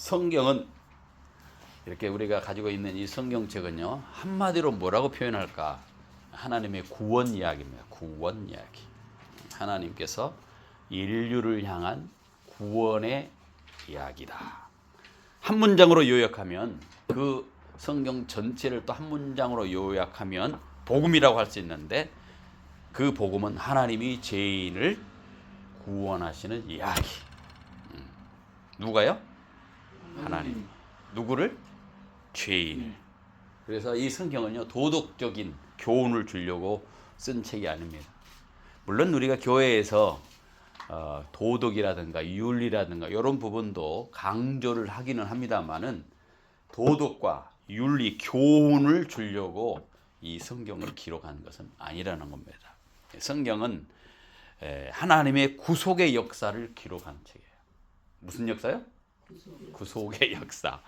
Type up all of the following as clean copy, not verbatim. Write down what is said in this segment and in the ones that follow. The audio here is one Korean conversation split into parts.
성경은 이렇게 우리가 가지고 있는 이 성경책은요, 한마디로 뭐라고 표현할까? 하나님의 구원 이야기입니다. 구원 이야기. 하나님께서 인류를 향한 구원의 이야기다. 한 문장으로 요약하면, 그 성경 전체를 또 한 문장으로 요약하면 복음이라고 할 수 있는데, 그 복음은 하나님이 죄인을 구원하시는 이야기. 누가요? 하나님. 누구를? 죄인을. 그래서 이 성경은요, 도덕적인 교훈을 주려고 쓴 책이 아닙니다. 물론 우리가 교회에서 도덕이라든가 윤리라든가 이런 부분도 강조를 하기는 합니다만은, 도덕과 윤리, 교훈을 주려고 이 성경을 기록한 것은 아니라는 겁니다. 성경은 하나님의 구속의 역사를 기록한 책이에요. 무슨 역사요? 구속의 역사.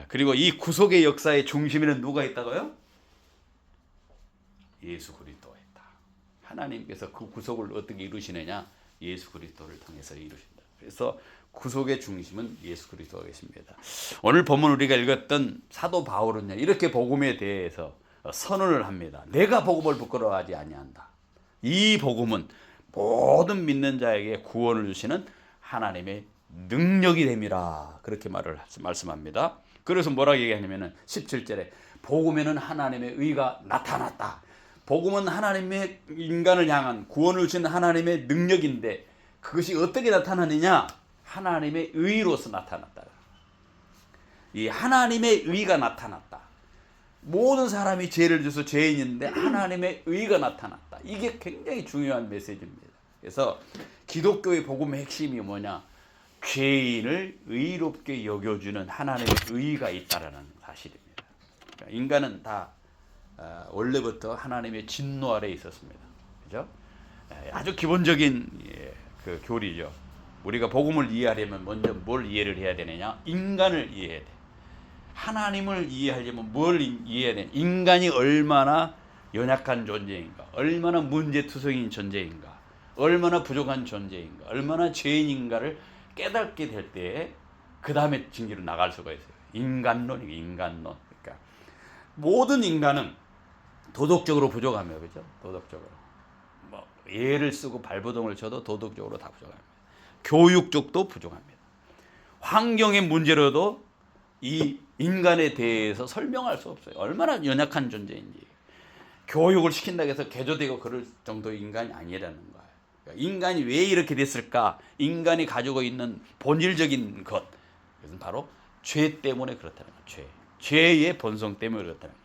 그리고 이 구속의 역사의 중심에는 누가 있다고요? 예수 그리스도가 있다. 하나님께서 그 구속을 어떻게 이루시느냐? 예수 그리스도를 통해서 이루신다. 그래서 구속의 중심은 예수 그리스도가 계십니다. 오늘 본문 우리가 읽었던 사도 바울은요, 이렇게 복음에 대해서 선언을 합니다. 내가 복음을 부끄러워하지 아니한다. 이 복음은 모든 믿는 자에게 구원을 주시는 하나님의 능력이 됨이라, 그렇게 말씀합니다. 그래서 뭐라고 얘기하냐면은 17절에 복음에는 하나님의 의가 나타났다. 복음은 하나님의 인간을 향한 구원을 주시는 하나님의 능력인데, 그것이 어떻게 나타나느냐? 하나님의 의로서 나타났다. 이 하나님의 의가 나타났다. 모든 사람이 죄를 져서 죄인인데 하나님의 의가 나타났다. 이게 굉장히 중요한 메시지입니다. 그래서 기독교의 복음의 핵심이 뭐냐? 죄인을 의롭게 여겨주는 하나님의 의가 있다라는 사실입니다. 그러니까 인간은 다 원래부터 하나님의 진노 아래에 있었습니다. 그죠? 아주 기본적인 그 교리죠. 우리가 복음을 이해하려면 먼저 뭘 이해를 해야 되느냐? 인간을 이해해야 돼. 하나님을 이해하려면 뭘 이해해야 되냐? 인간이 얼마나 연약한 존재인가, 얼마나 문제투성인 존재인가, 얼마나 부족한 존재인가, 얼마나 죄인인가를 깨닫게 될 때에 그 다음에 진리로 나갈 수가 있어요. 인간론. 그러니까 모든 인간은 도덕적으로 부족하며, 그죠? 도덕적으로 뭐 예를 쓰고 발버둥을 쳐도 도덕적으로 다 부족합니다. 교육적도 부족합니다. 환경의 문제로도 이 인간에 대해서 설명할 수 없어요. 얼마나 연약한 존재인지. 교육을 시킨다고 해서 개조되고 그럴 정도의 인간이 아니라는 거예요. 그러니까 인간이 왜 이렇게 됐을까? 인간이 가지고 있는 본질적인 것, 그것은 바로 죄 때문에 그렇다는 거예요. 죄의 본성 때문에 그렇다는 거예요.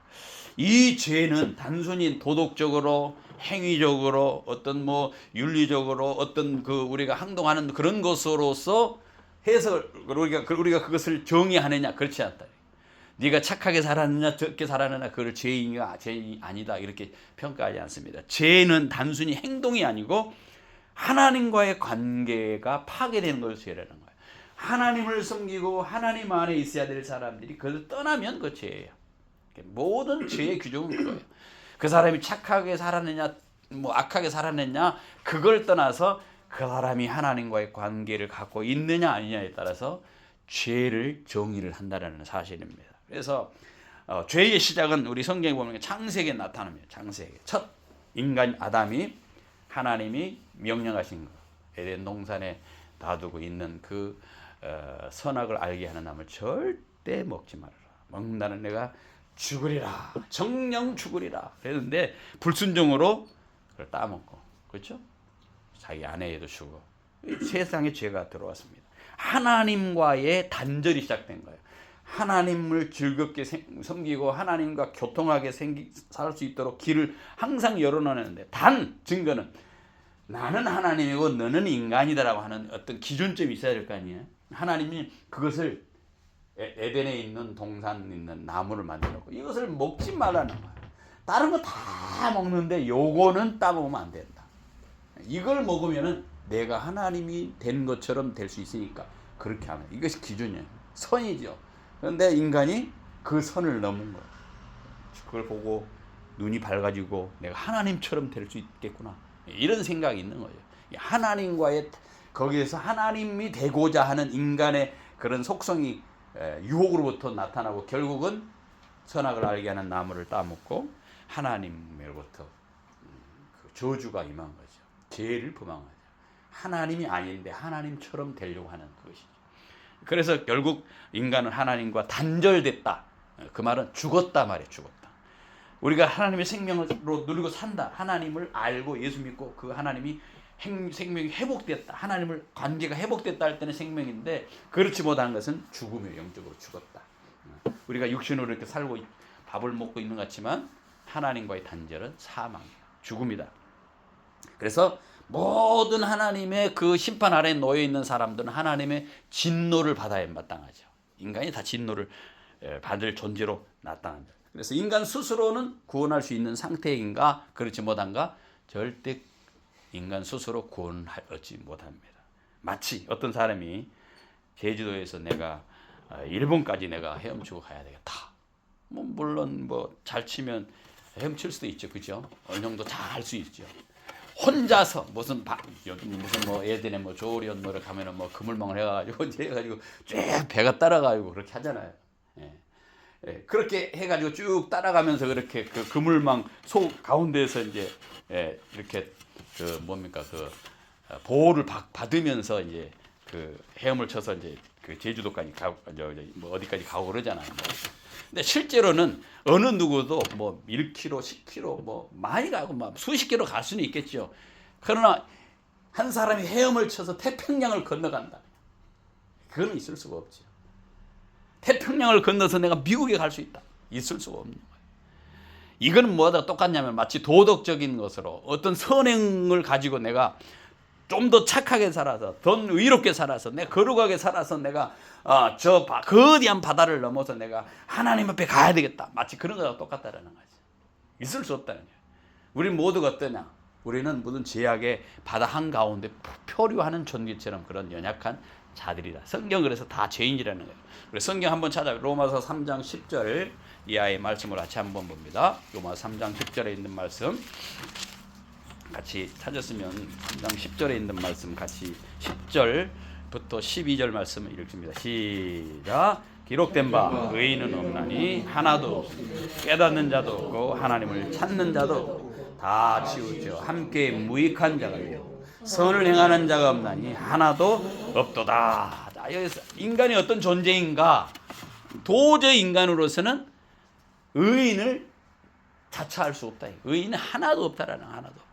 이 죄는 단순히 도덕적으로, 행위적으로, 어떤 뭐 윤리적으로 어떤 그 우리가 행동하는 그런 것으로서 해서 우리가 그것을 정의하느냐? 그렇지 않다. 네가 착하게 살았느냐, 적게 살았느냐, 그걸 죄인이가 죄인이 아니다, 이렇게 평가하지 않습니다. 죄는 단순히 행동이 아니고 하나님과의 관계가 파괴되는 것을 죄라는 거예요. 하나님을 섬기고 하나님 안에 있어야 될 사람들이 그걸 떠나면 그 죄예요. 모든 죄의 규정은 그거예요. 그 사람이 착하게 살았느냐, 뭐 악하게 살았느냐, 그걸 떠나서 그 사람이 하나님과의 관계를 갖고 있느냐 아니냐에 따라서 죄를 정의를 한다는 사실입니다. 그래서 죄의 시작은 우리 성경에 보면 창세기에 나타납니다. 창세기 첫 인간 아담이 하나님이 명령하신 것, 에덴 동산에 놔두고 있는 그 선악을 알게 하는 나무를 절대 먹지 말아라. 먹는다는 내가 죽으리라, 정령 죽으리라 그랬는데 불순종으로 그걸 따먹고, 그렇죠? 자기 아내에도 죽어. 세상에 죄가 들어왔습니다. 하나님과의 단절이 시작된 거예요. 하나님을 즐겁게 섬기고 하나님과 교통하게 살 수 있도록 길을 항상 열어놓는데, 단 증거는 나는 하나님이고 너는 인간이다라고 하는 어떤 기준점이 있어야 될 거 아니에요. 하나님이 그것을 에덴에 있는 동산에 있는 나무를 만들었고 이것을 먹지 말라는 거예요. 다른 거 다 먹는데 요거는 따먹으면 안 된다. 이걸 먹으면은 내가 하나님이 된 것처럼 될 수 있으니까 그렇게 하면, 이것이 기준이에요. 선이죠. 그런데 인간이 그 선을 넘은 거예요. 그걸 보고 눈이 밝아지고 내가 하나님처럼 될 수 있겠구나, 이런 생각이 있는 거죠. 하나님과의 거기에서 하나님이 되고자 하는 인간의 그런 속성이 유혹으로부터 나타나고 결국은 선악을 알게 하는 나무를 따먹고 하나님으로부터 그 저주가 임한 거죠. 죄를 범한 거죠. 하나님이 아닌데 하나님처럼 되려고 하는 것이죠. 그래서 결국 인간은 하나님과 단절됐다. 그 말은 죽었다 말이에요. 죽었다. 우리가 하나님의 생명으로 누리고 산다. 하나님을 알고 예수 믿고 그 하나님이 생명이 회복됐다. 하나님을 관계가 회복됐다 할 때는 생명인데 그렇지 못한 것은 죽음이에요. 영적으로 죽었다. 우리가 육신으로 이렇게 살고 밥을 먹고 있는 것 같지만 하나님과의 단절은 사망이에요. 죽음이다. 그래서 모든 하나님의 그 심판 아래에 놓여 있는 사람들은 하나님의 진노를 받아야 마땅하죠. 인간이 다 진노를 받을 존재로 나타난다. 그래서 인간 스스로는 구원할 수 있는 상태인가 그렇지 못한가 절대 인간 스스로 구원하지 못합니다. 마치 어떤 사람이 제주도에서 내가 일본까지 내가 헤엄치고 가야 되겠다. 뭐 물론 뭐 잘 치면 헤엄칠 수도 있죠, 그죠? 어느 정도 잘 할 수 있죠. 혼자서 무슨 뭐 예전에 뭐 조리원 뭐를 가면은 뭐 그물망을 해가지고 쭉 배가 따라가지고 그렇게 하잖아요. 예, 그렇게 해가지고 쭉 따라가면서 그렇게 그 그물망 속 가운데에서 이제 이렇게 그 뭡니까 그 보호를 받으면서 이제 그 헤엄을 쳐서 이제 그 제주도까지 가고 뭐 어디까지 가고 그러잖아요. 뭐. 근데 실제로는 어느 누구도 뭐 1km, 10km 뭐 많이 가고 막 수십 킬로 갈 수는 있겠죠. 그러나 한 사람이 헤엄을 쳐서 태평양을 건너간다. 그건 있을 수가 없죠. 태평양을 건너서 내가 미국에 갈 수 있다. 있을 수가 없는 거예요. 이거는 뭐하다 똑같냐면 마치 도덕적인 것으로 어떤 선행을 가지고 내가 좀 더 착하게 살아서 더 의롭게 살아서 내가 거룩하게 살아서 내가 저 거대한 바다를 넘어서 내가 하나님 앞에 가야 되겠다. 마치 그런 거랑 똑같다라는 거죠. 있을 수 없다는 거예요. 우리 모두가 어떠냐? 우리는 모든 죄악의 바다 한가운데 표류하는 존재처럼 그런 연약한 자들이다. 성경 그래서 다 죄인이라는 거예요. 우리 성경 한번 찾아요. 로마서 3장 10절 이하의 말씀을 같이 한번 봅니다. 로마서 3장 10절에 있는 말씀 같이 찾았으면 3장 10절에 있는 말씀 같이 10절부터 12절 말씀을 읽습니다. 시작. 기록된 바 의인은 없나니 하나도 없으니 깨닫는 자도 없고 하나님을 찾는 자도 없고 다 치우쳐 함께 무익한 자가요 선을 행하는 자가 없나니 하나도 없도다. 자, 여기서 인간이 어떤 존재인가? 도저히 인간으로서는 의인을 자처할 수 없다. 의인은 하나도 없다라는 하나도 없다.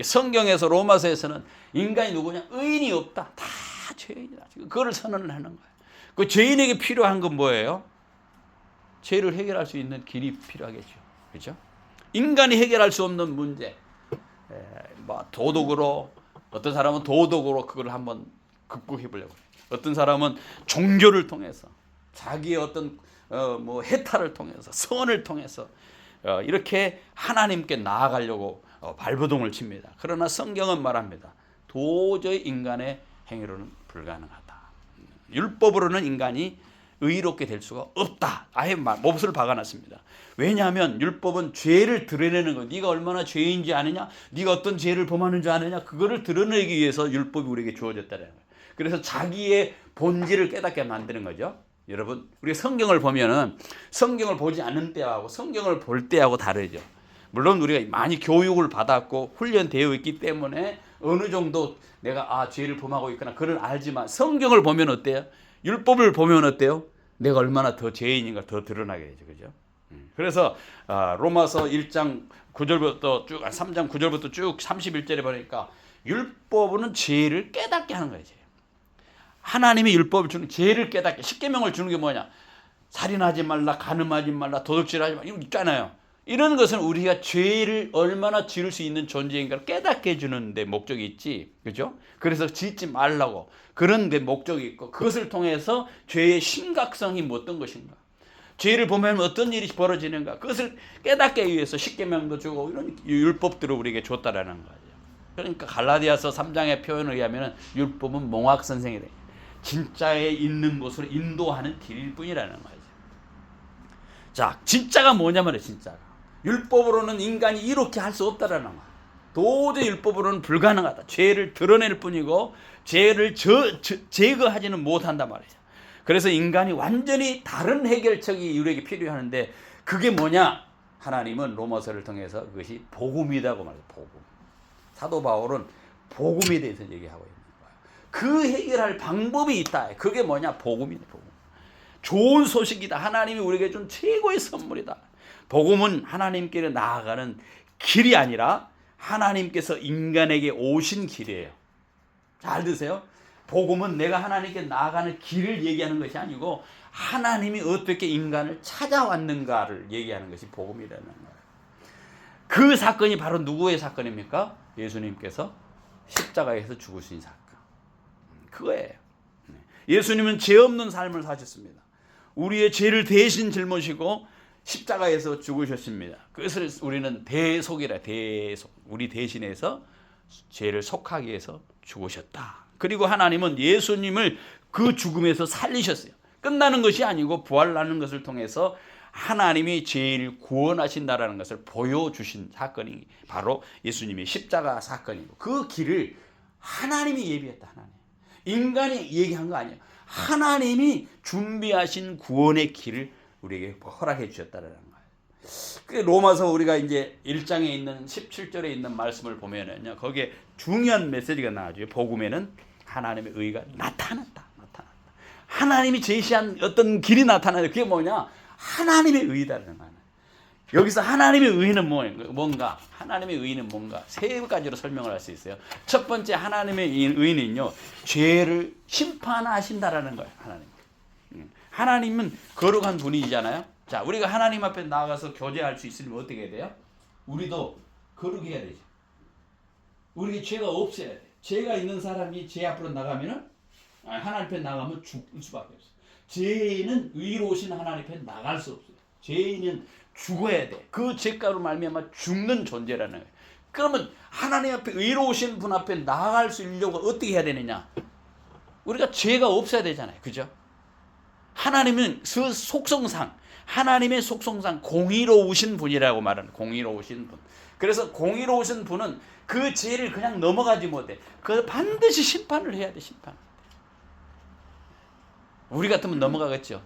성경에서 로마서에서는 인간이 누구냐? 의인이 없다. 다 죄인이다. 그걸 선언을 하는 거예요. 그 죄인에게 필요한 건 뭐예요? 죄를 해결할 수 있는 길이 필요하겠죠. 그렇죠? 인간이 해결할 수 없는 문제, 뭐 도덕으로 어떤 사람은 도덕으로 그걸 한번 극복해 보려고 해요. 어떤 사람은 종교를 통해서 자기의 어떤 뭐 해탈을 통해서 선을 통해서 이렇게 하나님께 나아가려고 발버둥을 칩니다. 그러나 성경은 말합니다. 도저히 인간의 행위로는 불가능하다. 율법으로는 인간이 의롭게 될 수가 없다. 아예 몹을 박아놨습니다. 왜냐하면 율법은 죄를 드러내는 거. 네가 얼마나 죄인지 아느냐, 네가 어떤 죄를 범하는 줄 아느냐, 그거를 드러내기 위해서 율법이 우리에게 주어졌다는 거예요. 그래서 자기의 본질을 깨닫게 만드는 거죠. 여러분, 우리 성경을 보면은 성경을 보지 않는 때하고 성경을 볼 때하고 다르죠. 물론 우리가 많이 교육을 받았고 훈련되어 있기 때문에 어느 정도 내가 죄를 범하고 있거나 그걸 알지만 성경을 보면 어때요? 율법을 보면 어때요? 내가 얼마나 더 죄인인가 더 드러나게 되죠. 그죠? 그래서 로마서 1장 9절부터 쭉 3장 9절부터 쭉 31절에 보니까 율법은 죄를 깨닫게 하는 거예요. 하나님이 율법을 주는 죄를 깨닫게 십계명을 주는 게 뭐냐? 살인하지 말라, 간음하지 말라, 도둑질하지 말라 이거 있잖아요. 이런 것은 우리가 죄를 얼마나 지을 수 있는 존재인가를 깨닫게 해주는 데 목적이 있지. 그죠? 그래서 짓지 말라고 그런 데 목적이 있고 그것을 통해서 죄의 심각성이 어떤 것인가. 죄를 보면 어떤 일이 벌어지는가. 그것을 깨닫게 위해서 십계명도 주고 이런 율법들을 우리에게 줬다라는 거죠. 그러니까 갈라디아서 3장의 표현에 의하면 율법은 몽학 선생이래. 진짜에 있는 곳으로 인도하는 길일 뿐이라는 거죠. 자, 진짜가 뭐냐면 진짜가. 율법으로는 인간이 이렇게 할 수 없다라는 거야. 도저히 율법으로는 불가능하다. 죄를 드러낼 뿐이고 죄를 제거하지는 못한단 말이야. 그래서 인간이 완전히 다른 해결책이 우리에게 필요하는데 그게 뭐냐? 하나님은 로마서를 통해서 그것이 복음이라고 말해요. 복음. 사도 바울은 복음에 대해서 얘기하고 있는 거예요. 그 해결할 방법이 있다. 그게 뭐냐? 복음이네. 복음. 좋은 소식이다. 하나님이 우리에게 준 최고의 선물이다. 복음은 하나님께로 나아가는 길이 아니라 하나님께서 인간에게 오신 길이에요. 잘 드세요. 복음은 내가 하나님께 나아가는 길을 얘기하는 것이 아니고 하나님이 어떻게 인간을 찾아왔는가를 얘기하는 것이 복음이라는 거예요. 그 사건이 바로 누구의 사건입니까? 예수님께서 십자가에서 죽으신 사건. 그거예요. 예수님은 죄 없는 삶을 사셨습니다. 우리의 죄를 대신 짊어지고 십자가에서 죽으셨습니다. 그것을 우리는 대속이라. 대속. 우리 대신해서 죄를 속하기 위해서 죽으셨다. 그리고 하나님은 예수님을 그 죽음에서 살리셨어요. 끝나는 것이 아니고 부활하는 것을 통해서 하나님이 죄를 구원하신다라는 것을 보여주신 사건이 바로 예수님의 십자가 사건이고 그 길을 하나님이 예비했다. 하나님. 인간이 얘기한 거 아니에요. 하나님이 준비하신 구원의 길을 우리에게 허락해 주셨다는 거예요. 그 로마서 우리가 이제 1장에 있는 17절에 있는 말씀을 보면은요. 거기에 중요한 메시지가 나와줘요. 복음에는 하나님의 의가 나타났다. 하나님이 제시한 어떤 길이 나타나요. 그게 뭐냐? 하나님의 의다라는 거예요. 여기서 하나님의 의는 뭔가? 하나님의 의는 뭔가? 세 가지로 설명을 할 수 있어요. 첫 번째 하나님의 의는요. 죄를 심판하신다라는 거예요. 하나님은 거룩한 분이잖아요. 자, 우리가 하나님 앞에 나가서 교제할 수 있으면 어떻게 해야 돼요? 우리도 거룩해야 되죠. 우리에게 죄가 없어야 돼. 죄가 있는 사람이 죄 앞으로 나가면은 하나님 앞에 나가면 죽을 수밖에 없어요. 죄인은 의로우신 하나님 앞에 나갈 수 없어요. 죄인은 죽어야 돼. 그 죄가로 말미암아 죽는 존재라는 거예요. 그러면 하나님 앞에 의로우신 분 앞에 나아갈 수 있려고 어떻게 해야 되느냐? 우리가 죄가 없어야 되잖아요. 그죠? 하나님은 그 속성상 하나님의 속성상 공의로우신 분이라고 말하는 공의로우신 분. 그래서 공의로우신 분은 그 죄를 그냥 넘어가지 못해. 그 반드시 심판을 해야 돼. 심판. 우리 같으면 넘어가겠죠.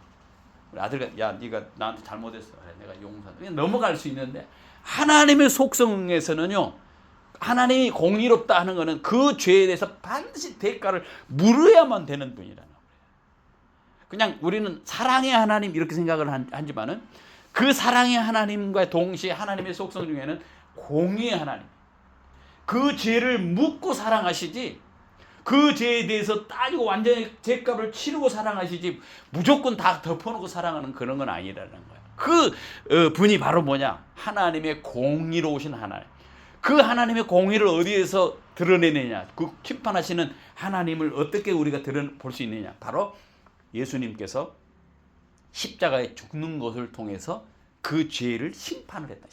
우리 아들가 야 네가 나한테 잘못했어. 내가 용서해. 넘어갈 수 있는데 하나님의 속성에서는요. 하나님이 공의롭다 하는 것은 그 죄에 대해서 반드시 대가를 물어야만 되는 분이라는 거예요. 그냥 우리는 사랑의 하나님 이렇게 생각을 하지만은 그 사랑의 하나님과 동시에 하나님의 속성 중에는 공의의 하나님. 그 죄를 묻고 사랑하시지 그 죄에 대해서 따지고 완전히 죄값을 치르고 사랑하시지 무조건 다 덮어놓고 사랑하는 그런 건 아니라는 거예요. 그 분이 바로 뭐냐? 하나님의 공의로우신 하나님. 그 하나님의 공의를 어디에서 드러내느냐? 그 심판하시는 하나님을 어떻게 우리가 볼 수 있느냐? 바로 예수님께서 십자가에 죽는 것을 통해서 그 죄를 심판을 했다.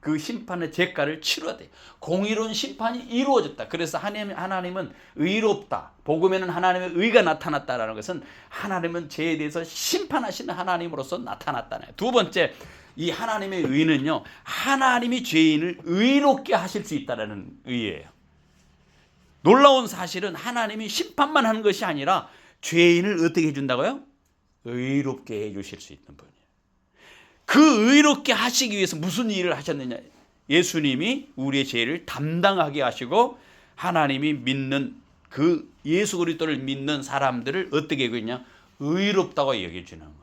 그 심판의 죄가를 치러야 돼. 공의로운 심판이 이루어졌다. 그래서 하나님은 의롭다. 복음에는 하나님의 의가 나타났다라는 것은 하나님은 죄에 대해서 심판하시는 하나님으로서 나타났다는 거예요. 두 번째, 이 하나님의 의는요. 하나님이 죄인을 의롭게 하실 수 있다는 의예요. 놀라운 사실은 하나님이 심판만 하는 것이 아니라 죄인을 어떻게 해준다고요? 의롭게 해주실 수 있는 분이에요. 그 의롭게 하시기 위해서 무슨 일을 하셨느냐? 예수님이 우리의 죄를 담당하게 하시고 하나님이 믿는 그 예수 그리스도를 믿는 사람들을 어떻게 여기냐? 의롭다고 여겨주는 거예요.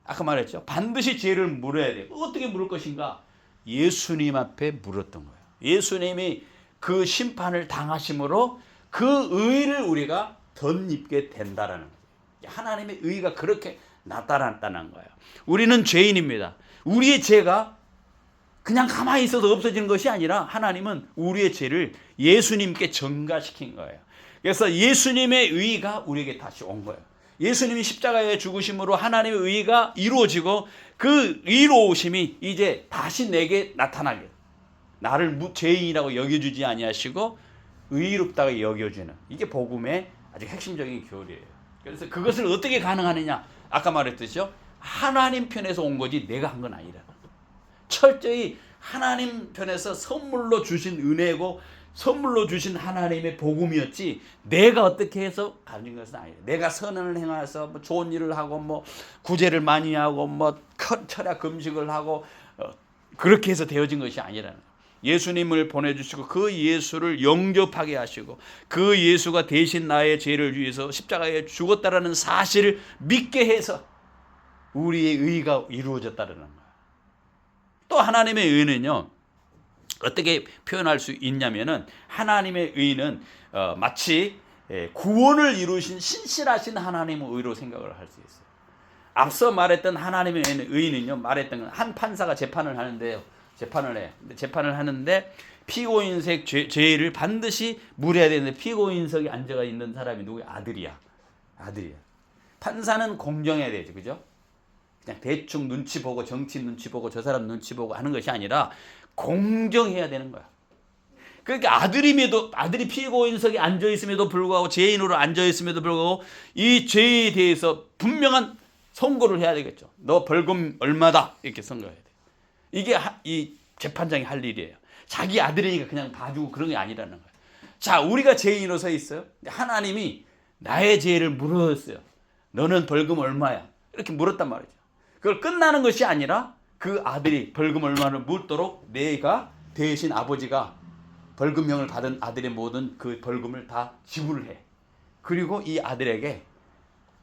아까 말했죠. 반드시 죄를 물어야 돼요. 어떻게 물을 것인가? 예수님 앞에 물었던 거예요. 예수님이 그 심판을 당하심으로 그 의를 우리가 덧입게 된다라는 거예요. 하나님의 의가 그렇게 나타났다는 거예요. 우리는 죄인입니다. 우리의 죄가 그냥 가만히 있어서 없어지는 것이 아니라 하나님은 우리의 죄를 예수님께 전가시킨 거예요. 그래서 예수님의 의가 우리에게 다시 온 거예요. 예수님이 십자가에 죽으심으로 하나님의 의가 이루어지고 그 의로우심이 이제 다시 내게 나타나게, 나를 죄인이라고 여겨주지 아니하시고 의롭다고 여겨주는, 이게 복음의 아주 핵심적인 교리예요. 그래서 그것을 어떻게 가능하느냐? 아까 말했듯이요. 하나님 편에서 온 거지 내가 한 건 아니라. 철저히 하나님 편에서 선물로 주신 은혜고 선물로 주신 하나님의 복음이었지 내가 어떻게 해서 가진 것은 아니에요. 내가 선을 행해서 뭐 좋은 일을 하고 뭐 구제를 많이 하고 뭐 철야 금식을 하고 그렇게 해서 되어진 것이 아니라는 거예요. 예수님을 보내주시고 그 예수를 영접하게 하시고 그 예수가 대신 나의 죄를 위해서 십자가에 죽었다라는 사실을 믿게 해서 우리의 의가 이루어졌다는 거예요. 또 하나님의 의는요, 어떻게 표현할 수 있냐면은 하나님의 의는 마치 구원을 이루신 신실하신 하나님의 의로 생각을 할 수 있어요. 앞서 말했던 하나님의 의는요, 말했던 건 한 판사가 재판을 하는데요. 재판을 하는데 피고인석 죄를 반드시 물어야 되는데 피고인석에 앉아 있는 사람이 누구야? 아들이야. 판사는 공정해야 되죠. 그죠? 그냥 대충 눈치 보고 정치 눈치 보고 저 사람 눈치 보고 하는 것이 아니라 공정해야 되는 거야. 그러니까 아들이 피고인석에 앉아 있음에도 불구하고 죄인으로 앉아 있음에도 불구하고 이 죄에 대해서 분명한 선고를 해야 되겠죠. 너 벌금 얼마다 이렇게 선고해야 돼. 이게 이 재판장이 할 일이에요. 자기 아들이니까 그냥 봐주고 그런 게 아니라는 거예요. 자, 우리가 죄인으로 서 있어요. 하나님이 나의 죄를 물었어요. 너는 벌금 얼마야? 이렇게 물었단 말이죠. 그걸 끝나는 것이 아니라 그 아들이 벌금 얼마를 묻도록 내가 대신 아버지가 벌금형을 받은 아들의 모든 그 벌금을 다 지불을 해. 그리고 이 아들에게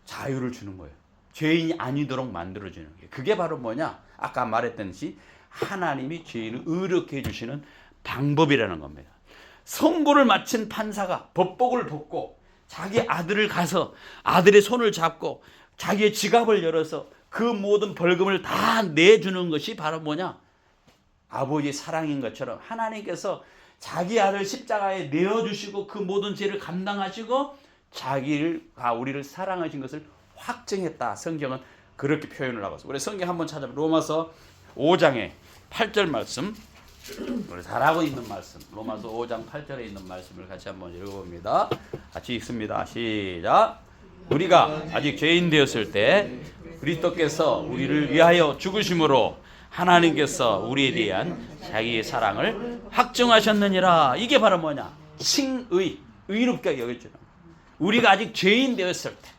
자유를 주는 거예요. 죄인이 아니도록 만들어주는 게. 그게 바로 뭐냐? 아까 말했듯이 하나님이 죄인을 의롭게 해주시는 방법이라는 겁니다. 선고를 마친 판사가 법복을 벗고 자기 아들을 가서 아들의 손을 잡고 자기의 지갑을 열어서 그 모든 벌금을 다 내주는 것이 바로 뭐냐? 아버지의 사랑인 것처럼 하나님께서 자기 아들 십자가에 내어주시고 그 모든 죄를 감당하시고 우리를 사랑하신 것을 확증했다. 성경은 그렇게 표현을 하고 있어요. 우리 성경 한번 찾아보면 로마서 5장의 8절 말씀, 우리 잘하고 있는 말씀, 로마서 5장 8절에 있는 말씀을 같이 한번 읽어봅니다. 같이 읽습니다. 시작. 우리가 아직 죄인 되었을 때 그리스도께서 우리를 위하여 죽으심으로 하나님께서 우리에 대한 자기의 사랑을 확증하셨느니라. 이게 바로 뭐냐? 칭의, 의롭게 여겨주는. 우리가 아직 죄인 되었을 때,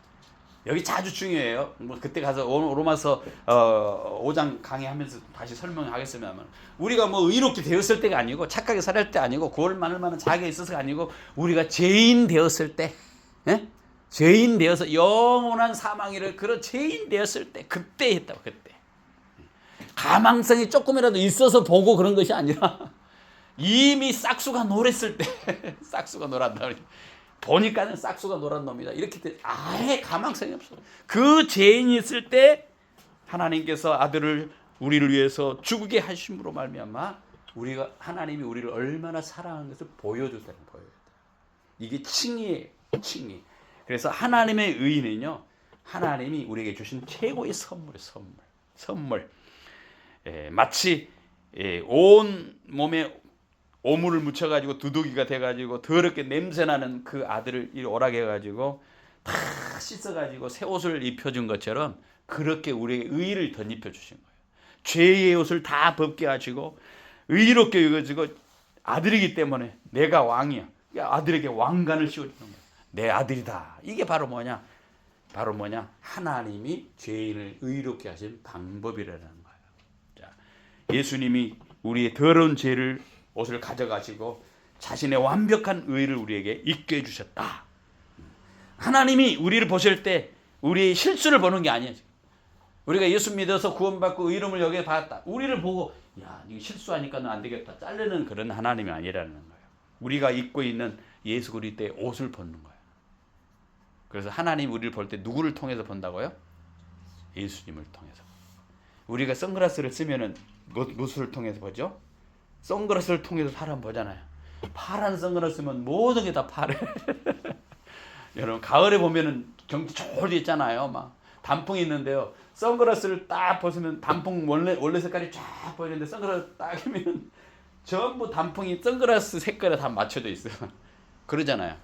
여기 자주 중요해요. 뭐 그때 가서 로마서 5장 강의하면서 다시 설명하겠습니다만, 우리가 뭐 의롭게 되었을 때가 아니고 착하게 살할 때 아니고 구원을 받을 만한 자격이 있어서가 아니고 우리가 죄인 되었을 때, 죄인 되어서 영원한 사망이를 그런 죄인 되었을 때 그때 했다고. 그때 가망성이 조금이라도 있어서 보고 그런 것이 아니라 이미 싹수가 놀았을 때 싹수가 놀았다. 보니까는 싹수가 놀란 놈이다. 이렇게 아예 가망성이 없어. 그 죄인이 있을 때 하나님께서 아들을 우리를 위해서 죽게 하심으로 말미암아 하나님이 우리를 얼마나 사랑하는 것을 보여줬다. 이게 칭의예요. 칭의. 그래서 하나님의 의는요, 하나님이 우리에게 주신 최고의 선물이에요. 선물. 마치 온 몸에 오물을 묻혀가지고 두둑이가 돼가지고 더럽게 냄새나는 그 아들을 오락해가지고 다 씻어가지고 새 옷을 입혀준 것처럼 그렇게 우리에게 의를 덧입혀 주신 거예요. 죄의 옷을 다 벗게 하시고 의롭게 여겨지고 아들이기 때문에 내가 왕이야. 아들에게 왕관을 씌워주는 거예요. 내 아들이다. 이게 바로 뭐냐? 하나님이 죄인을 의롭게 하신 방법이라는 거예요. 자, 예수님이 우리의 더러운 죄를 옷을 가져가시고 자신의 완벽한 의를 우리에게 있게 해주셨다. 하나님이 우리를 보실 때 우리의 실수를 보는 게 아니에요. 우리가 예수 믿어서 구원받고 의로움을 여기에 받았다. 우리를 보고 야, 이거 실수하니까 너 안 되겠다. 자르는 그런 하나님이 아니라는 거예요. 우리가 입고 있는 예수 그리스도의 옷을 보는 거예요. 그래서 하나님 우리를 볼 때 누구를 통해서 본다고요? 예수님을 통해서. 우리가 선글라스를 쓰면은 무엇을 통해서 보죠? 선글라스를 통해서 사람 보잖아요. 파란 선글라스 쓰면 모든 게 다 파래. 여러분 가을에 보면은 경치 좋을 때 있잖아요. 막 단풍이 있는데요. 선글라스를 딱 벗으면 단풍 원래 색깔이 쫙 보이는데 선글라스 딱 하면 전부 단풍이 선글라스 색깔에 다 맞춰져 있어요. 그러잖아요.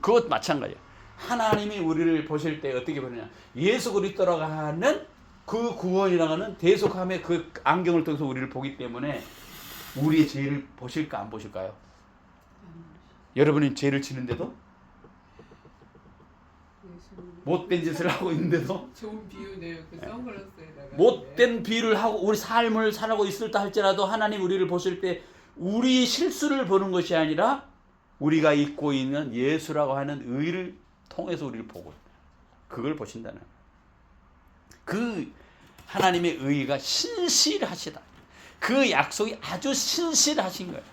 그것 마찬가지예요. 하나님이 우리를 보실 때 어떻게 보느냐? 예수 그리스도라고 하는 그 구원이라고 하는 대속함의 그 안경을 통해서 우리를 보기 때문에 우리의 죄를 보실까 안 보실까요? 여러분이 죄를 지는데도 못된 짓을 하고 있는데도 좋은 비유네요. 그 선글라스에다가 못된 비유를 하고 우리 삶을 살아고 있을 때 할지라도 하나님 우리를 보실 때 우리 실수를 보는 것이 아니라 우리가 입고 있는 예수라고 하는 의를 통해서 우리를 보고 있다. 그걸 보신다는 그 하나님의 의가 신실하시다. 그 약속이 아주 신실하신 거예요.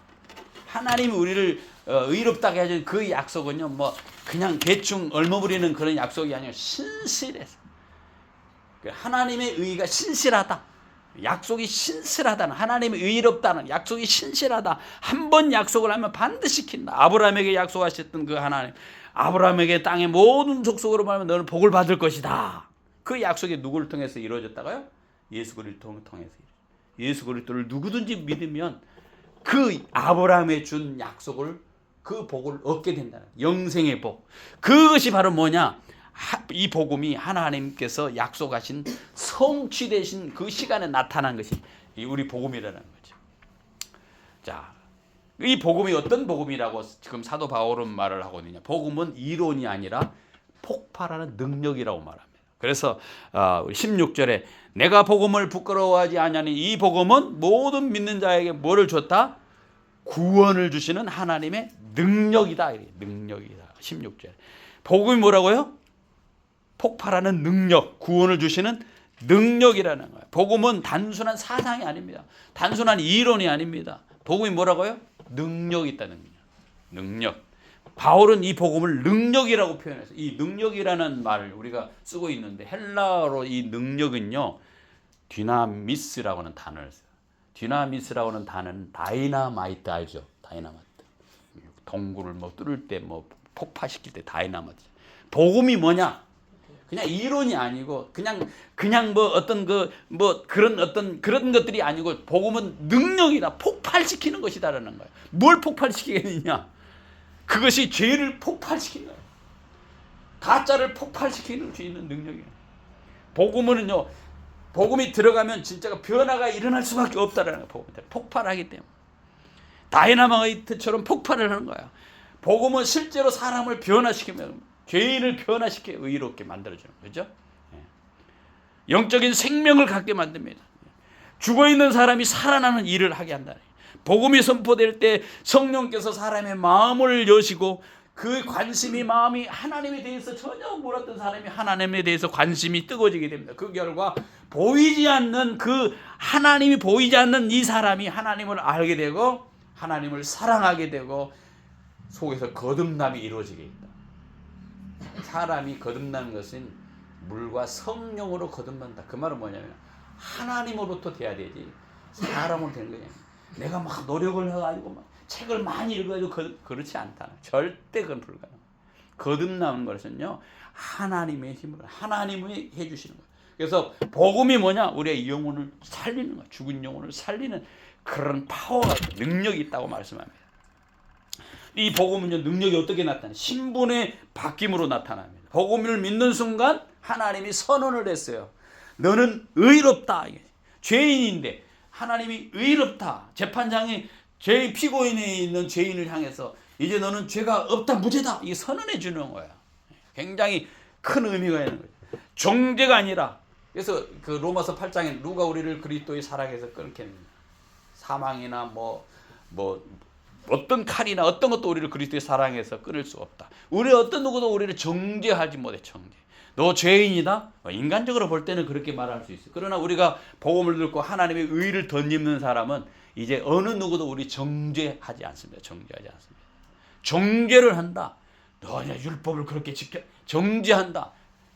하나님이 우리를 의롭다게 해준 그 약속은요, 뭐 그냥 대충 얼머무리는 그런 약속이 아니라 신실해서 하나님의 의가 신실하다. 약속이 신실하다는 하나님의 의롭다는 약속이 신실하다. 한 번 약속을 하면 반드시 지킨다. 아브라함에게 약속하셨던 그 하나님, 아브라함에게 땅의 모든 족속으로 말하면 너는 복을 받을 것이다. 그 약속이 누구를 통해서 이루어졌다고요? 예수 그리스도를 통해서. 예수 그리스도를 누구든지 믿으면 그 아브라함에 준 약속을 그 복을 얻게 된다는 영생의 복. 그것이 바로 뭐냐? 이 복음이 하나님께서 약속하신 성취되신 그 시간에 나타난 것이 우리 복음이라는 거죠. 자, 이 복음이 어떤 복음이라고 지금 사도 바울은 말을 하고 있느냐? 복음은 이론이 아니라 폭발하는 능력이라고 말합니다. 그래서 16절에 내가 복음을 부끄러워하지 아니하니 이 복음은 모든 믿는 자에게 뭐를 줬다? 구원을 주시는 하나님의 능력이다. 능력이다. 16절에 복음이 뭐라고요? 폭발하는 능력, 구원을 주시는 능력이라는 거예요. 복음은 단순한 사상이 아닙니다. 단순한 이론이 아닙니다. 복음이 뭐라고요? 능력이 있다는 거예요. 능력. 바울은 이 복음을 능력이라고 표현해서 이 능력이라는 말을 우리가 쓰고 있는데 헬라어로 이 능력은요 디나미스라고 하는 단어를 써요. 디나미스라고 하는 단어는 다이나마이트 알죠? 다이나마이트. 동굴을 뭐 뚫을 때 뭐 폭파시킬 때 다이나마이트. 복음이 뭐냐? 그냥 이론이 아니고 그냥 뭐 어떤 그런 것들이 아니고 복음은 능력이다. 폭발시키는 것이다라는 거예요. 뭘 폭발시키겠느냐? 그것이 죄를 폭발시키는 거예요. 가짜를 폭발시키는 수 있는 능력이에요. 복음은요, 복음이 들어가면 진짜가 변화가 일어날 수밖에 없다라는 거예요. 폭발하기 때문에. 다이나마이트처럼 폭발을 하는 거야. 복음은 실제로 사람을 변화시키면 죄인을 변화시켜 의롭게 만들어주는 거죠. 영적인 생명을 갖게 만듭니다. 죽어있는 사람이 살아나는 일을 하게 한다. 복음이 선포될 때 성령께서 사람의 마음을 여시고 그 마음이 하나님에 대해서 전혀 몰랐던 사람이 하나님에 대해서 관심이 뜨거워지게 됩니다. 그 결과 하나님이 보이지 않는 이 사람이 하나님을 알게 되고 하나님을 사랑하게 되고 속에서 거듭남이 이루어지게 됩니다. 사람이 거듭나는 것은 물과 성령으로 거듭난다. 그 말은 뭐냐면 하나님으로부터 돼야 되지 사람으로 되는 거냐. 내가 막 노력을 해가지고 막 책을 많이 읽어가지고 그렇지 않다. 절대 그건 불가능. 거듭나는 것은요 하나님의 힘으로 하나님이 해주시는 거예요. 그래서 복음이 뭐냐? 우리의 영혼을 살리는 거야. 죽은 영혼을 살리는 그런 파워가 능력이 있다고 말씀합니다. 이 복음은요 능력이 어떻게 나타나요? 신분의 바뀜으로 나타납니다. 복음을 믿는 순간 하나님이 선언을 했어요. 너는 의롭다. 죄인인데 하나님이 의롭다. 재판장이 피고인에 있는 죄인을 향해서 이제 너는 죄가 없다, 무죄다. 이게 선언해 주는 거야. 굉장히 큰 의미가 있는 거예요. 정죄가 아니라. 그래서 그 로마서 8장에 누가 우리를 그리스도의 사랑에서 끊겠느냐. 사망이나 뭐 어떤 칼이나 어떤 것도 우리를 그리스도의 사랑에서 끊을 수 없다. 우리 어떤 누구도 우리를 정죄하지 못해. 정죄. 너 죄인이다? 인간적으로 볼 때는 그렇게 말할 수 있어요. 그러나 우리가 복음을 듣고 하나님의 의를 덧입는 사람은 이제 어느 누구도 우리 정죄하지 않습니다. 정죄하지 않습니다. 정죄를 한다. 너냐 율법을 그렇게 지켜 정죄한다.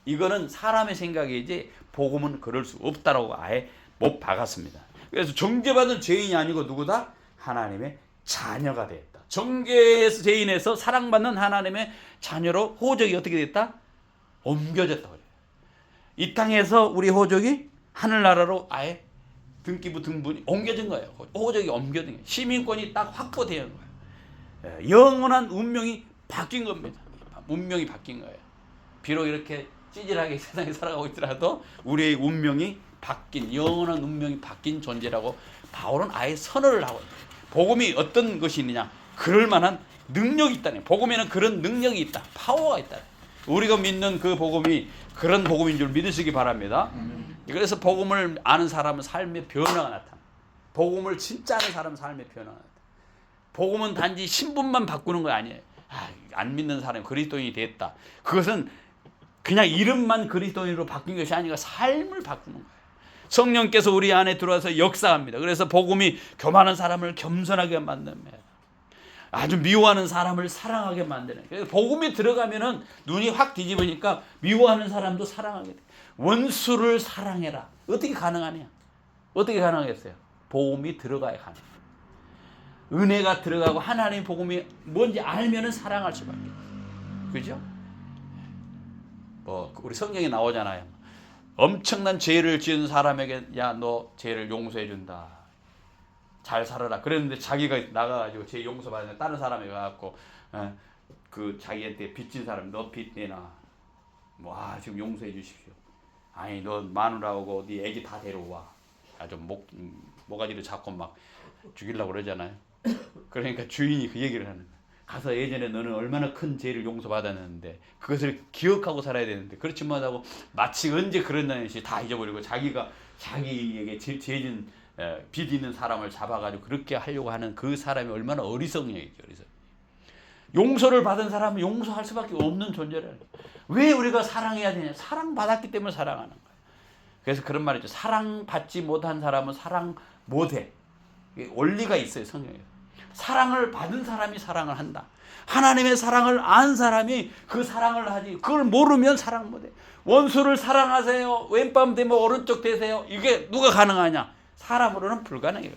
이거는 사람의 생각이지 복음은 그럴 수 없다라고 아예 못 박았습니다. 그래서 정죄받은 죄인이 아니고 누구다? 하나님의 자녀가 되었다. 정죄에서 죄인에서 사랑받는 하나님의 자녀로 호적이 어떻게 됐다? 옮겨졌다고 그래요. 이 땅에서 우리 호적이 하늘나라로 아예 등기부 등본이 옮겨진 거예요. 호적이 옮겨진 거예요. 시민권이 딱 확보되는 거예요. 영원한 운명이 바뀐 겁니다. 운명이 바뀐 거예요. 비록 이렇게 찌질하게 세상에 살아가고 있더라도 우리의 운명이 바뀐 영원한 운명이 바뀐 존재라고 바울은 아예 선언을 하고 있어요. 복음이 어떤 것이 있느냐? 그럴 만한 능력이 있다네. 복음에는 그런 능력이 있다. 파워가 있다. 우리가 믿는 그 복음이 그런 복음인 줄 믿으시기 바랍니다. 그래서 복음을 아는 사람은 삶의 변화가 나타나. 복음을 진짜 아는 사람은 삶의 변화가 나타나. 복음은 단지 신분만 바꾸는 거 아니에요. 안 믿는 사람이 그리스도인이 됐다. 그것은 그냥 이름만 그리스도인으로 바뀐 것이 아니라 삶을 바꾸는 거예요. 성령께서 우리 안에 들어와서 역사합니다. 그래서 복음이 교만한 사람을 겸손하게 만듭니다. 아주 미워하는 사람을 사랑하게 만드는. 그래서 복음이 들어가면은 눈이 확 뒤집으니까 미워하는 사람도 사랑하게 돼. 원수를 사랑해라. 어떻게 가능하냐? 어떻게 가능하겠어요? 복음이 들어가야 가능. 은혜가 들어가고 하나님의 복음이 뭔지 알면은 사랑할 수밖에. 그죠? 우리 성경에 나오잖아요. 엄청난 죄를 지은 사람에게 야, 너 죄를 용서해 준다. 잘 살아라. 그랬는데 자기가 나가가지고 죄 용서받는 다른 사람이 가갖고 그 자기한테 빚진 사람 너 빚 내놔. 지금 용서해 주십시오. 아니 너 마누라하고 네 애기 다 데려와. 아주 모가지를 잡고 막 죽이려고 그러잖아요. 그러니까 주인이 그 얘기를 하는 거야. 가서 예전에 너는 얼마나 큰 죄를 용서받았는데 그것을 기억하고 살아야 되는데 그렇지 못하고 마치 언제 그랬냐는 듯이 다 잊어버리고 자기가 자기에게 죄진 빚 있는 사람을 잡아가지고 그렇게 하려고 하는 그 사람이 얼마나 어리석은 얘기죠. 용서를 받은 사람은 용서할 수밖에 없는 존재라는 거예요. 왜 우리가 사랑해야 되냐? 사랑받았기 때문에 사랑하는 거예요. 그래서 그런 말이죠. 사랑받지 못한 사람은 사랑 못해. 원리가 있어요. 성경에. 사랑을 받은 사람이 사랑을 한다. 하나님의 사랑을 안 사람이 그 사랑을 하지. 그걸 모르면 사랑 못해. 원수를 사랑하세요. 왼밤 되면 오른쪽 되세요. 이게 누가 가능하냐? 사람으로는 불가능해요.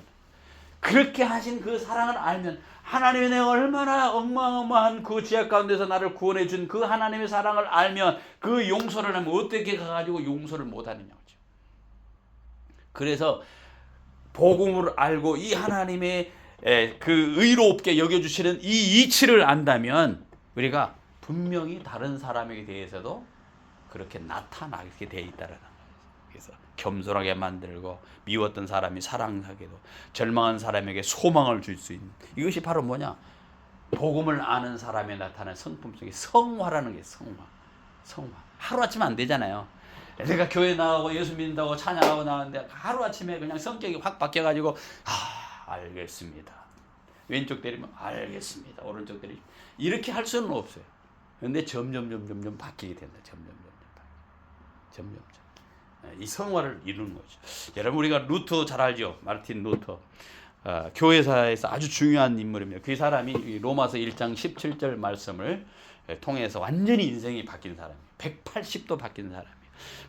그렇게 하신 그 사랑을 알면 하나님이 내가 얼마나 어마어마한 그 죄악 가운데서 나를 구원해 준 그 하나님의 사랑을 알면 그 용서를 하면 어떻게 가가지고 용서를 못하느냐죠. 그래서 복음을 알고 이 하나님의 그 의롭게 여겨주시는 이 이치를 안다면 우리가 분명히 다른 사람에게 대해서도 그렇게 나타나게 되어 있다는 거예요. 그래서 겸손하게 만들고 미웠던 사람이 사랑하게도 절망한 사람에게 소망을 줄 수 있는 이것이 바로 뭐냐? 복음을 아는 사람에 나타나는 성품 속에 성화라는 게 성화. 하루아침 안 되잖아요. 내가 교회 나가고 예수 믿는다고 찬양하고 나왔는데 하루아침에 그냥 성격이 확 바뀌어가지고 알겠습니다. 왼쪽 때리면 알겠습니다. 오른쪽 때리면 이렇게 할 수는 없어요. 그런데 점점 바뀌게 된다. 점점. 이 성화를 이루는 거죠. 여러분 우리가 루터 잘 알죠? 마르틴 루터. 교회사에서 아주 중요한 인물입니다. 그 사람이 로마서 1장 17절 말씀을 통해서 완전히 인생이 바뀐 사람이에요. 180도 바뀐 사람이에요.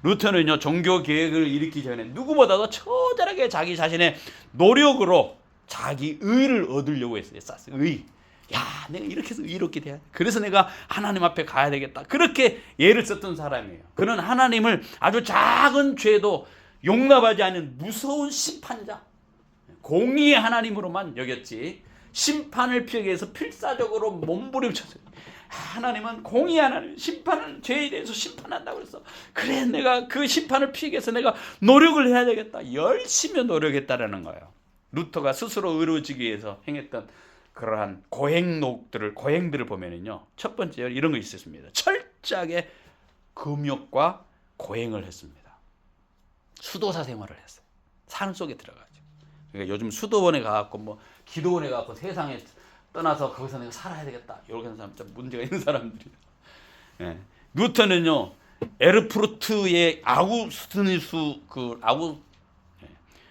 루터는요 종교 개혁을 일으키기 전에 누구보다도 처절하게 자기 자신의 노력으로 자기 의를 얻으려고 했어요. 의. 내가 이렇게 해서 의롭게 돼야 돼. 그래서 내가 하나님 앞에 가야 되겠다. 그렇게 예를 썼던 사람이에요. 그는 하나님을 아주 작은 죄도 용납하지 않는 무서운 심판자, 공의의 하나님으로만 여겼지 심판을 피하기 위해서 필사적으로 몸부림쳤어요. 하나님은 공의의 하나님, 심판은 죄에 대해서 심판한다고 그랬어. 그래 내가 그 심판을 피하기 위해서 내가 노력을 해야 되겠다. 열심히 노력했다라는 거예요. 루터가 스스로 의로워지기 위해서 행했던 그러한 고행들을 보면은요. 첫 번째 이런 거 있었습니다. 철저하게 금욕과 고행을 했습니다. 수도사 생활을 했어요. 산 속에 들어가죠. 그러니까 요즘 수도원에 가갖고 기도원에 가갖고 세상에 떠나서 거기서 내가 살아야 되겠다. 이렇게 하는 사람 좀 문제가 있는 사람들이에요. 예. 루터는요. 에르푸르트의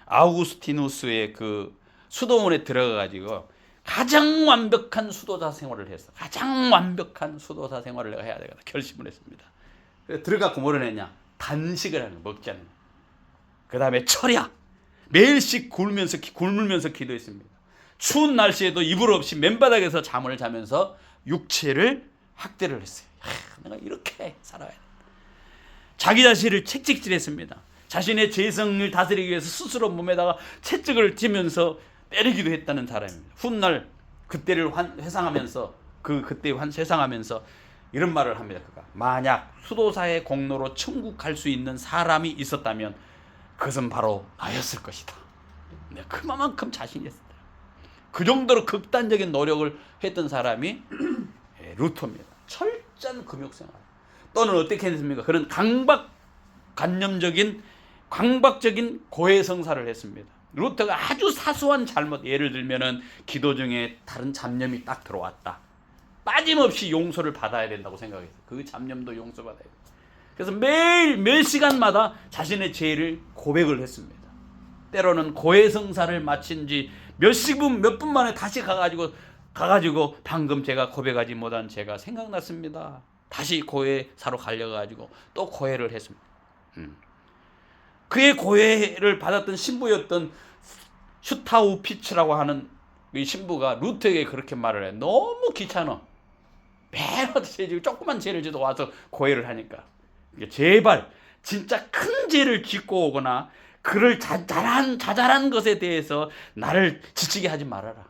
아우구스티누스의 그 수도원에 들어가가지고 가장 완벽한 수도사 생활을 했어. 가장 완벽한 수도사 생활을 내가 해야 되겠다. 결심을 했습니다. 그래서 들어가고 뭐를 했냐? 단식을 하는 거, 먹지 않는 거. 그 다음에 철야. 매일씩 굶으면서 기도했습니다. 추운 날씨에도 이불 없이 맨바닥에서 잠을 자면서 육체를 학대를 했어요. 내가 이렇게 살아야 돼. 자기 자신을 채찍질했습니다. 자신의 죄성을 다스리기 위해서 스스로 몸에다가 채찍을 쥐면서 때리기도 했다는 사람입니다. 훗날 그때를 회상하면서 회상하면서 이런 말을 합니다. 그가 만약 수도사의 공로로 천국 갈 수 있는 사람이 있었다면 그것은 바로 나였을 것이다. 내가 그만큼 자신이 있었다. 그 정도로 극단적인 노력을 했던 사람이 루터입니다. 철저한 금욕생활. 또는 어떻게 했습니까? 그런 강박적인 고해성사를 했습니다. 루터가 아주 사소한 잘못, 예를 들면은 기도 중에 다른 잡념이 딱 들어왔다. 빠짐없이 용서를 받아야 된다고 생각했어요. 그 잡념도 용서받아야 돼요. 그래서 매일 몇 시간마다 자신의 죄를 고백을 했습니다. 때로는 고해성사를 마친 지 몇 분 만에 다시 가가지고 방금 제가 고백하지 못한 제가 생각났습니다. 다시 고해사로 갈려가지고 또 고해를 했습니다. 그의 고해를 받았던 신부였던 슈타우피츠라고 하는 이 신부가 루터에게 그렇게 말을 해요. 너무 귀찮아. 매일 죄지고 조그만 죄를 지도 와서 고해를 하니까 제발 진짜 큰 죄를 짓고 오거나 그를 자잘한 것에 대해서 나를 지치게 하지 말아라.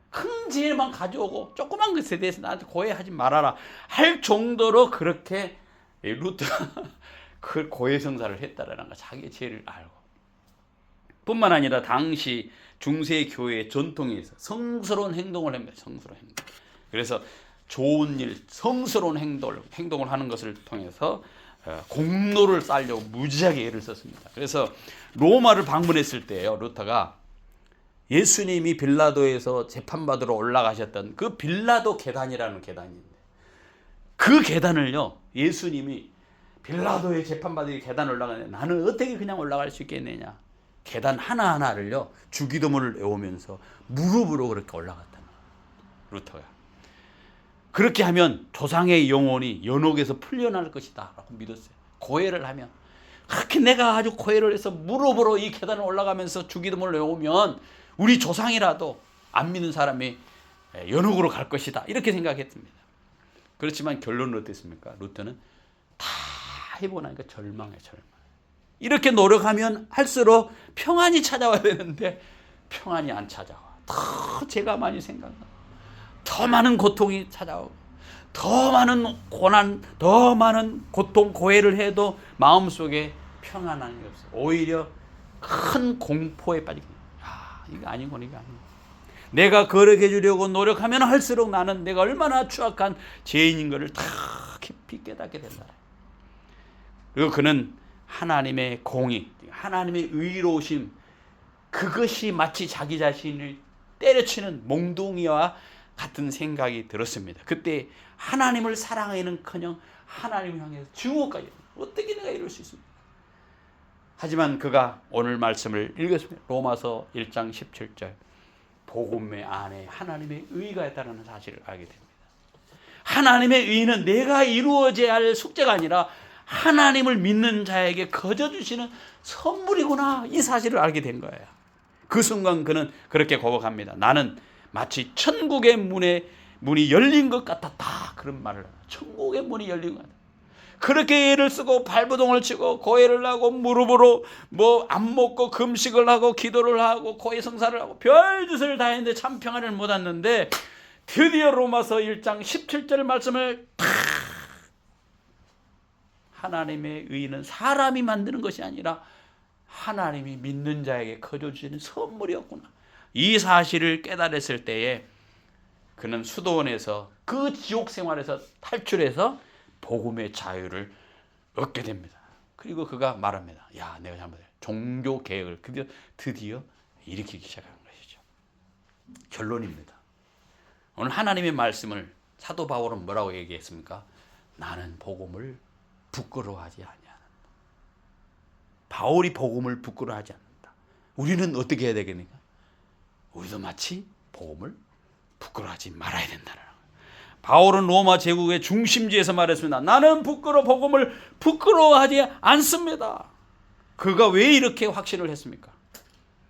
큰 죄만 가져오고 조그만 것에 대해서 나한테 고해하지 말아라 할 정도로 그렇게 루터가 그 고해성사를 했다라는 거, 자기의 죄를 알고. 뿐만 아니라 당시 중세 교회의 전통에 있어 성스러운 행동을 합니다. 성스러운 행동. 그래서 좋은 일, 성스러운 행동을 하는 것을 통해서 공로를 쌓으려고 무지하게 애를 썼습니다. 그래서 로마를 방문했을 때요, 루터가 예수님이 빌라도에서 재판받으러 올라가셨던 그 빌라도 계단이라는 계단인데, 그 계단을요, 예수님이 빌라도의 재판받으러 계단을 올라가는데 나는 어떻게 그냥 올라갈 수 있겠느냐. 계단 하나하나를요, 주기도문을 외우면서 무릎으로 그렇게 올라갔다는 거예요, 루터가. 그렇게 하면 조상의 영혼이 연옥에서 풀려날 것이다 라고 믿었어요. 고해를 하면, 그렇게 내가 아주 고해를 해서 무릎으로 이 계단을 올라가면서 주기도문을 외우면 우리 조상이라도 안 믿는 사람이 연옥으로 갈 것이다, 이렇게 생각했습니다. 그렇지만 결론은 어땠습니까? 루터는 다 해보고 나니까 절망해. 이렇게 노력하면 할수록 평안이 찾아와야 되는데 평안이 안 찾아와. 더 죄가 많이 생각나. 더 많은 고통이 찾아오고, 더 많은 고난, 더 많은 고통, 고해를 해도 마음속에 평안함이 없어. 오히려 큰 공포에 빠지게. 이거 아니고. 내가 거룩해 주려고 노력하면 할수록 나는 내가 얼마나 추악한 죄인인 것을 다 깊이 깨닫게 된다. 그리고 그는 하나님의 공의, 하나님의 의로우심, 그것이 마치 자기 자신을 때려치는 몽둥이와 같은 생각이 들었습니다. 그때 하나님을 사랑하기는커녕 하나님을 향해서 증오까지, 어떻게 내가 이럴 수 있습니까? 하지만 그가 오늘 말씀을 읽었습니다. 로마서 1장 17절. 복음의 안에 하나님의 의가 있다는 사실을 알게 됩니다. 하나님의 의는 내가 이루어져야 할 숙제가 아니라 하나님을 믿는 자에게 거저 주시는 선물이구나, 이 사실을 알게 된 거예요. 그 순간 그는 그렇게 고백합니다. 나는 마치 천국의 문이 열린 것 같았다, 그런 말을 해요. 천국의 문이 열린 것 같다. 그렇게 애를 쓰고 발버둥을 치고 고해를 하고 무릎으로 안 먹고 금식을 하고 기도를 하고 고해성사를 하고 별짓을 다 했는데 참 평안을 못 얻는데, 드디어 로마서 1장 17절 말씀을 하나님의 의는 사람이 만드는 것이 아니라 하나님이 믿는 자에게 거저 주시는 선물이었구나, 이 사실을 깨달았을 때에 그는 수도원에서 그 지옥 생활에서 탈출해서 복음의 자유를 얻게 됩니다. 그리고 그가 말합니다. 야, 내가 잘못했어. 종교 개혁을 드디어 일으키기 시작한 것이죠. 결론입니다. 오늘 하나님의 말씀을 사도 바울은 뭐라고 얘기했습니까? 나는 복음을 부끄러워하지 아니한다. 바울이 복음을 부끄러워하지 않는다. 우리는 어떻게 해야 되겠습니까? 우리도 마치 복음을 부끄러워하지 말아야 된다는. 바울은 로마 제국의 중심지에서 말했습니다. 나는 복음을 부끄러워하지 않습니다. 그가 왜 이렇게 확신을 했습니까?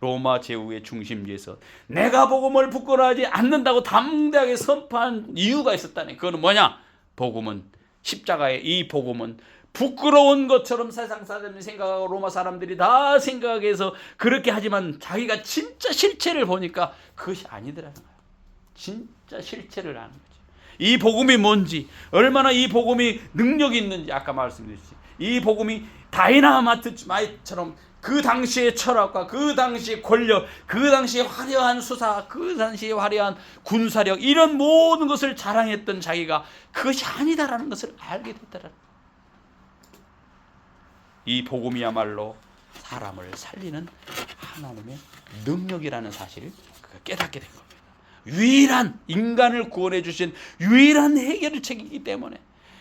로마 제국의 중심지에서 내가 복음을 부끄러워하지 않는다고 담대하게 선포한 이유가 있었다네. 그거는 뭐냐? 복음은, 십자가의 이 복음은 부끄러운 것처럼 세상 사람들이 생각하고 로마 사람들이 다 생각해서 그렇게 하지만 자기가 진짜 실체를 보니까 그것이 아니더라는 거예요. 진짜 실체를 아는 거예요. 이 복음이 뭔지, 얼마나 이 복음이 능력이 있는지, 아까 말씀드렸지, 이 복음이 다이나마이트처럼 그 당시의 철학과 그 당시의 권력, 그 당시의 화려한 수사, 그 당시의 화려한 군사력, 이런 모든 것을 자랑했던 자기가 그것이 아니다라는 것을 알게 됐다라는 거예요. 이 복음이야말로 사람을 살리는 하나님의 능력이라는 사실을 그가 깨닫게 된 겁니다. 유일한 인간을 구원해 주신 유일한 해결책이기 때문에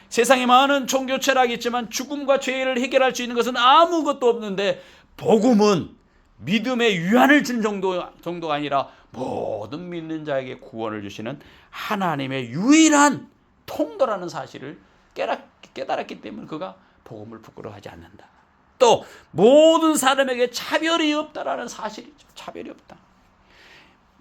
세상에 많은 종교 철학이 있지만 죽음과 죄를 해결할 수 있는 것은 아무것도 없는데, 복음은 믿음의 유한을 준 정도가 아니라 모든 믿는 자에게 구원을 주시는 하나님의 유일한 통도라는 사실을 깨달았기 때문에 그가 복음을 부끄러워하지 않는다. 또 모든 사람에게 차별이 없다라는 사실이죠. 차별이 없다.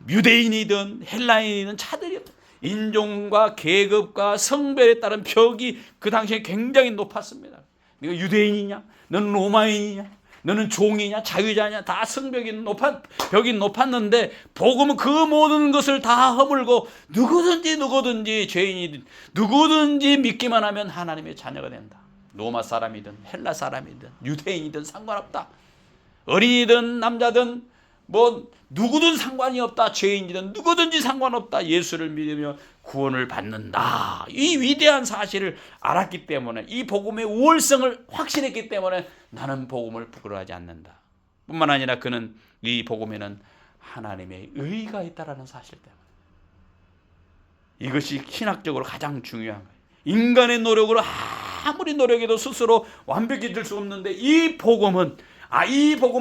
유대인이든 헬라인이든 차별이 없다. 인종과 계급과 성별에 따른 벽이 그 당시에 굉장히 높았습니다. 네가 유대인이냐, 너는 로마인이냐, 너는 종이냐, 자유자냐, 다 벽이 높았는데, 복음은 그 모든 것을 다 허물고 누구든지 죄인이든 누구든지 믿기만 하면 하나님의 자녀가 된다. 로마 사람이든 헬라 사람이든 유대인이든 상관없다. 어린이든 남자든 누구든 상관이 없다. 죄인이든 누구든지 상관없다. 예수를 믿으며 구원을 받는다. 이 위대한 사실을 알았기 때문에, 이 복음의 우월성을 확신했기 때문에 나는 복음을 부끄러워하지 않는다. 뿐만 아니라 그는 이 복음에는 하나님의 의가 있다라는 사실 때문에, 이것이 신학적으로 가장 중요한 거예요. 인간의 노력으로 아무리 노력해도 스스로 완벽해질 수 없는데, 이 복음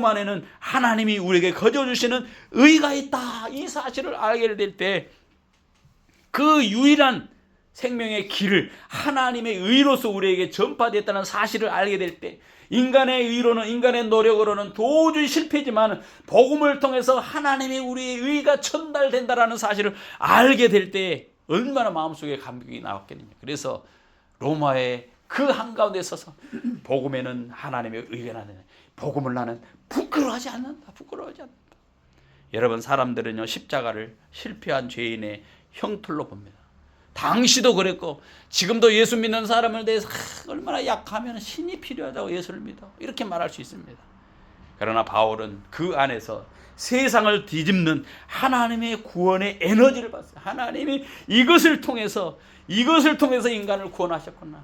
안에는 하나님이 우리에게 거저주시는 의가 있다. 이 사실을 알게 될 때, 그 유일한 생명의 길을 하나님의 의로서 우리에게 전파됐다는 사실을 알게 될 때, 인간의 의로는, 인간의 노력으로는 도저히 실패지만 복음을 통해서 하나님의 우리의 의가 전달된다라는 사실을 알게 될 때 얼마나 마음속에 감격이 나왔겠느냐. 그래서 로마의 그 한가운데 서서 복음에는 하나님의 의가 나는, 복음을 나는 부끄러워하지 않는다. 부끄러워하지 않는다. 여러분, 사람들은요, 십자가를 실패한 죄인의 형틀로 봅니다. 당시도 그랬고 지금도 예수 믿는 사람에 대해서 얼마나 약하면 신이 필요하다고 예수를 믿어, 이렇게 말할 수 있습니다. 그러나 바울은 그 안에서 세상을 뒤집는 하나님의 구원의 에너지를 봤어요. 하나님이 이것을 통해서 인간을 구원하셨구나.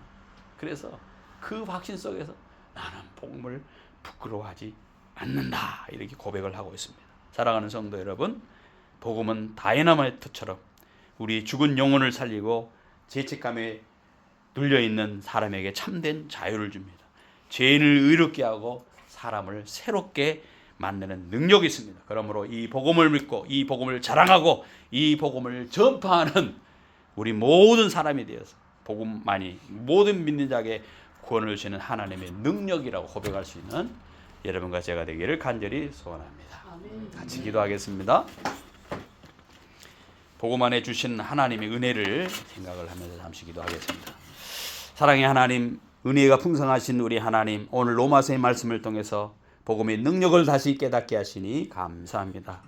그래서 그 확신 속에서 나는 복음을 부끄러워하지 않는다, 이렇게 고백을 하고 있습니다. 사랑하는 성도 여러분, 복음은 다이너마이트처럼 우리 죽은 영혼을 살리고 죄책감에 눌려있는 사람에게 참된 자유를 줍니다. 죄인을 의롭게 하고 사람을 새롭게 만드는 능력이 있습니다. 그러므로 이 복음을 믿고 이 복음을 자랑하고 이 복음을 전파하는 우리 모든 사람이 되어서 복음만이 모든 믿는 자에게 구원을 주시는 하나님의 능력이라고 고백할 수 있는 여러분과 제가 되기를 간절히 소원합니다. 같이 기도하겠습니다. 복음 안에 주신 하나님의 은혜를 생각을 하면서 잠시 기도하겠습니다. 사랑의 하나님, 은혜가 풍성하신 우리 하나님, 오늘 로마서의 말씀을 통해서 복음의 능력을 다시 깨닫게 하시니 감사합니다.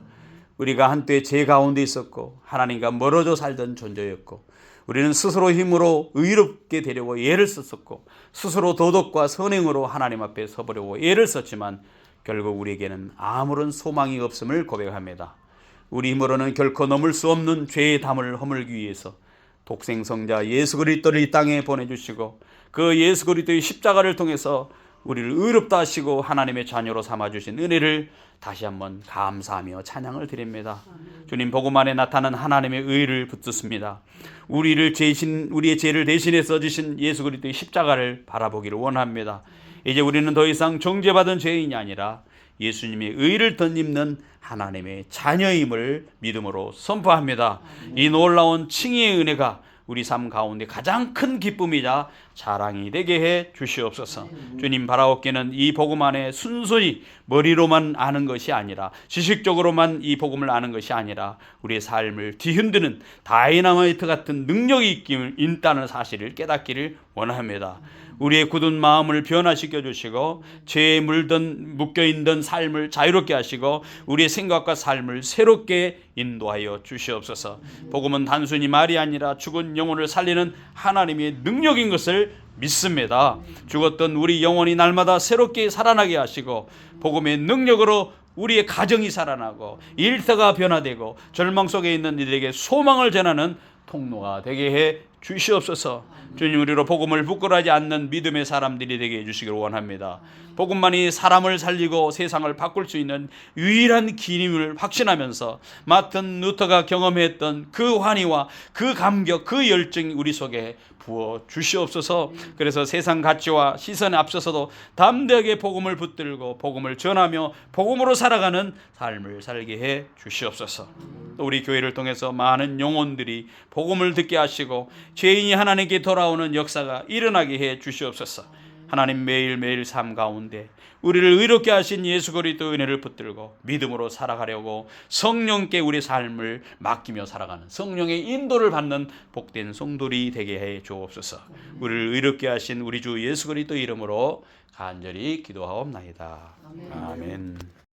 우리가 한때 죄 가운데 있었고 하나님과 멀어져 살던 존재였고, 우리는 스스로 힘으로 의롭게 되려고 애를 썼었고, 스스로 도덕과 선행으로 하나님 앞에 서보려고 애를 썼지만 결국 우리에게는 아무런 소망이 없음을 고백합니다. 우리 힘으로는 결코 넘을 수 없는 죄의 담을 허물기 위해서 독생성자 예수 그리스도를 이 땅에 보내주시고, 그 예수 그리스도의 십자가를 통해서 우리를 의롭다 하시고 하나님의 자녀로 삼아주신 은혜를 다시 한번 감사하며 찬양을 드립니다. 주님, 복음 안에 나타난 하나님의 의를 붙듭니다. 우리의 죄를 대신해 써주신 예수 그리스도의 십자가를 바라보기를 원합니다. 이제 우리는 더 이상 정죄받은 죄인이 아니라 예수님의 의를 덧입는 하나님의 자녀임을 믿음으로 선포합니다. 이 놀라운 칭의의 은혜가 우리 삶 가운데 가장 큰 기쁨이자 자랑이 되게 해 주시옵소서. 주님, 바라옵기는 이 복음 안에 순순히 머리로만 아는 것이 아니라, 지식적으로만 이 복음을 아는 것이 아니라 우리의 삶을 뒤흔드는 다이너마이트 같은 능력이 있다는 사실을 깨닫기를 원합니다. 우리의 굳은 마음을 변화시켜 주시고 죄에 묶여있던 삶을 자유롭게 하시고 우리의 생각과 삶을 새롭게 인도하여 주시옵소서. 복음은 단순히 말이 아니라 죽은 영혼을 살리는 하나님의 능력인 것을 믿습니다. 죽었던 우리 영혼이 날마다 새롭게 살아나게 하시고 복음의 능력으로 우리의 가정이 살아나고 일터가 변화되고 절망 속에 있는 이들에게 소망을 전하는 통로가 되게 해 주시옵소서. 주님, 우리로 복음을 부끄러워하지 않는 믿음의 사람들이 되게 해주시기를 원합니다. 복음만이 사람을 살리고 세상을 바꿀 수 있는 유일한 길임을 확신하면서 마틴 루터가 경험했던 그 환희와 그 감격, 그 열정이 우리 속에 부어 주시옵소서. 그래서 세상 가치와 시선에 앞서서도 담대하게 복음을 붙들고 복음을 전하며 복음으로 살아가는 삶을 살게 해 주시옵소서. 또 우리 교회를 통해서 많은 영혼들이 복음을 듣게 하시고 죄인이 하나님께 돌아오는 역사가 일어나게 해 주시옵소서. 하나님, 매일매일 삶 가운데 우리를 의롭게 하신 예수 그리스도 은혜를 붙들고 믿음으로 살아가려고 성령께 우리 삶을 맡기며 살아가는, 성령의 인도를 받는 복된 성도들이 되게 해 주옵소서. 우리를 의롭게 하신 우리 주 예수 그리스도 이름으로 간절히 기도하옵나이다. 아멘.